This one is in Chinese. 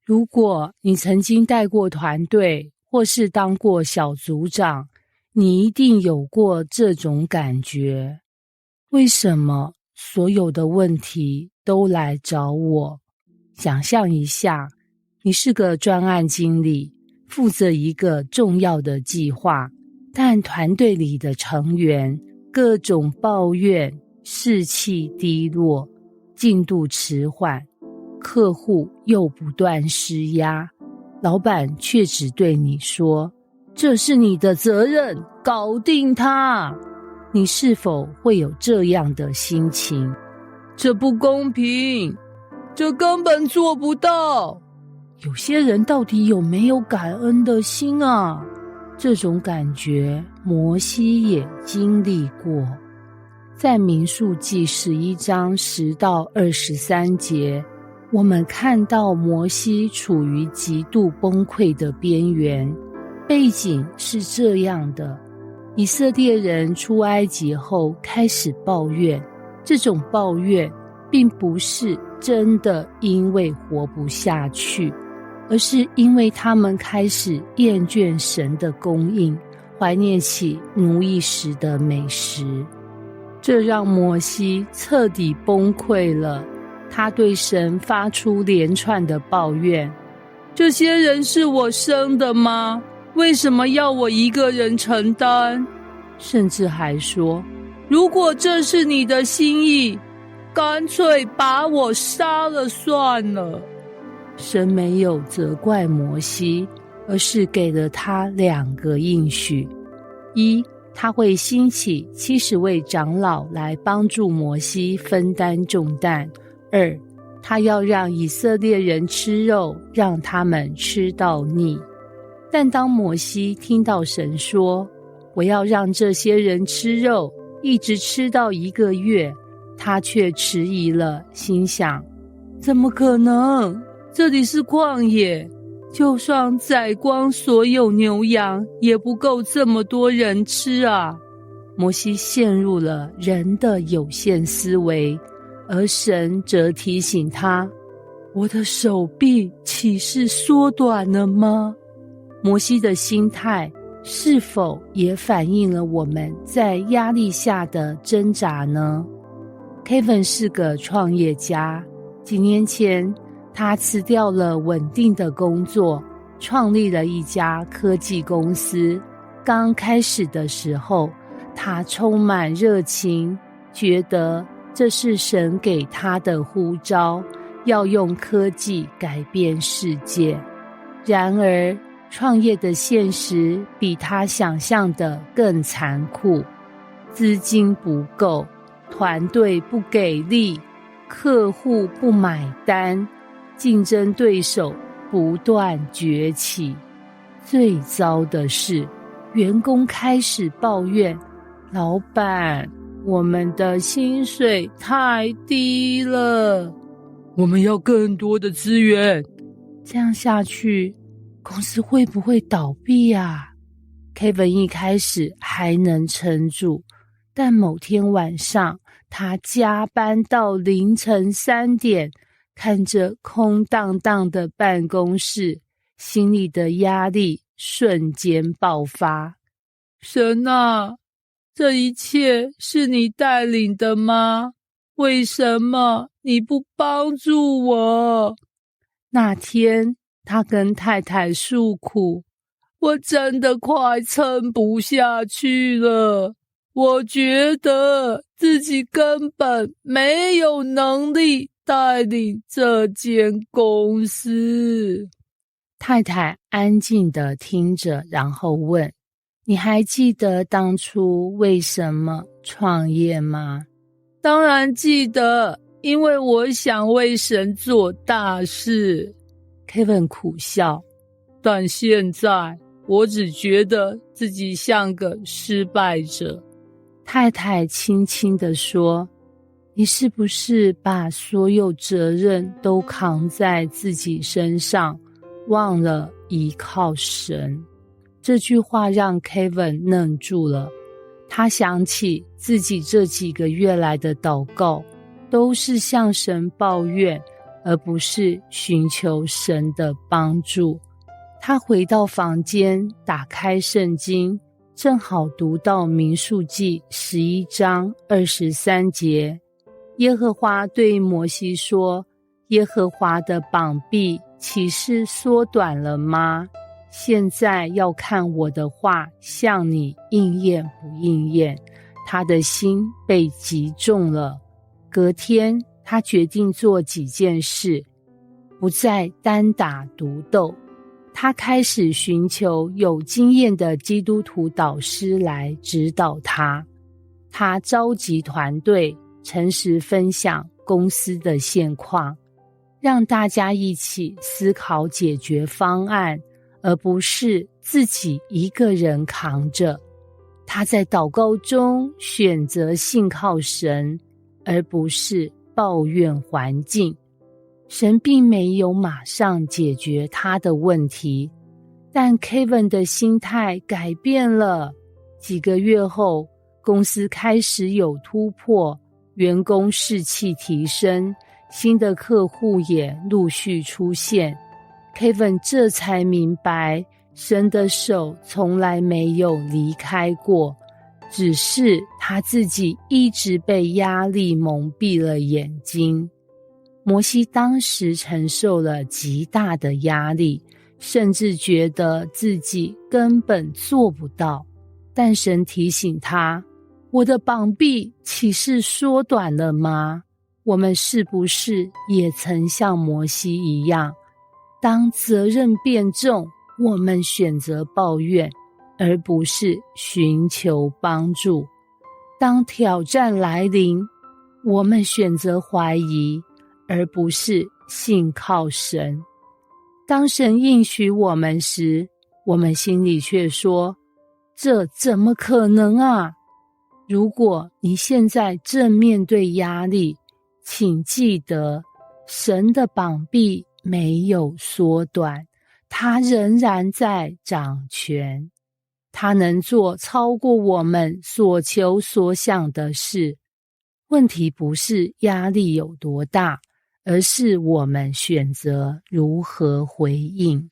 如果你曾经带过团队，或是当过小组长，你一定有过这种感觉。为什么所有的问题都来找我？想象一下，你是个专案经理，负责一个重要的计划，但团队里的成员各种抱怨，士气低落，进度迟缓，客户又不断施压，老板却只对你说，这是你的责任，搞定他。你是否会有这样的心情？这不公平，这根本做不到。有些人到底有没有感恩的心啊？这种感觉摩西也经历过。在民数记11章10到23节，我们看到摩西处于极度崩溃的边缘。背景是这样的，以色列人出埃及后开始抱怨，这种抱怨并不是真的因为活不下去，而是因为他们开始厌倦神的供应，怀念起奴役时的美食。这让摩西彻底崩溃了，他对神发出连串的抱怨，这些人是我生的吗？为什么要我一个人承担？甚至还说，如果这是你的心意，干脆把我杀了算了。神没有责怪摩西，而是给了他2个应许：一，他会兴起70位长老来帮助摩西分担重担；二，他要让以色列人吃肉，让他们吃到腻。但当摩西听到神说，我要让这些人吃肉，一直吃到1个月，他却迟疑了，心想，怎么可能？这里是旷野，就算宰光所有牛羊，也不够这么多人吃啊。摩西陷入了人的有限思维，而神则提醒他，我的手臂岂是缩短了吗？摩西的心态是否也反映了我们在压力下的挣扎呢？ Kevin 是个创业家，几年前他辞掉了稳定的工作，创立了一家科技公司。刚开始的时候，他充满热情，觉得这是神给他的呼召，要用科技改变世界。然而创业的现实比他想象的更残酷，资金不够，团队不给力，客户不买单，竞争对手不断崛起。最糟的是，员工开始抱怨，老板，我们的薪水太低了，我们要更多的资源。这样下去，公司会不会倒闭啊？ Kevin 一开始还能撑住，但某天晚上，他加班到凌晨3点，看着空荡荡的办公室，心里的压力瞬间爆发。神啊，这一切是你带领的吗？为什么你不帮助我？那天他跟太太诉苦，我真的快撑不下去了，我觉得自己根本没有能力带领这间公司。太太安静地听着，然后问，你还记得当初为什么创业吗？当然记得，因为我想为神做大事。 Kevin 苦笑，但现在我只觉得自己像个失败者。太太轻轻地说，你是不是把所有责任都扛在自己身上，忘了依靠神？这句话让 Kevin 愣住了，他想起自己这几个月来的祷告，都是向神抱怨，而不是寻求神的帮助。他回到房间，打开圣经，正好读到民数记11章23节，耶和华对摩西说，耶和华的膀臂岂是缩短了吗？现在要看我的话向你应验不应验。他的心被击中了。隔天他决定做几件事，不再单打独斗。他开始寻求有经验的基督徒导师来指导他。他召集团队，诚实分享公司的现况，让大家一起思考解决方案，而不是自己一个人扛着。他在祷告中选择信靠神，而不是抱怨环境。神并没有马上解决他的问题，但 Kevin 的心态改变了。几个月后，公司开始有突破，员工士气提升，新的客户也陆续出现。Kevin 这才明白，神的手从来没有离开过，只是他自己一直被压力蒙蔽了眼睛。摩西当时承受了极大的压力，甚至觉得自己根本做不到。但神提醒他，我的膀臂岂是缩短了吗？我们是不是也曾像摩西一样，当责任变重，我们选择抱怨，而不是寻求帮助；当挑战来临，我们选择怀疑，而不是信靠神。当神应许我们时，我们心里却说，这怎么可能啊？如果你现在正面对压力，请记得，神的膀臂没有缩短，他仍然在掌权。他能做超过我们所求所想的事。问题不是压力有多大，而是我们选择如何回应。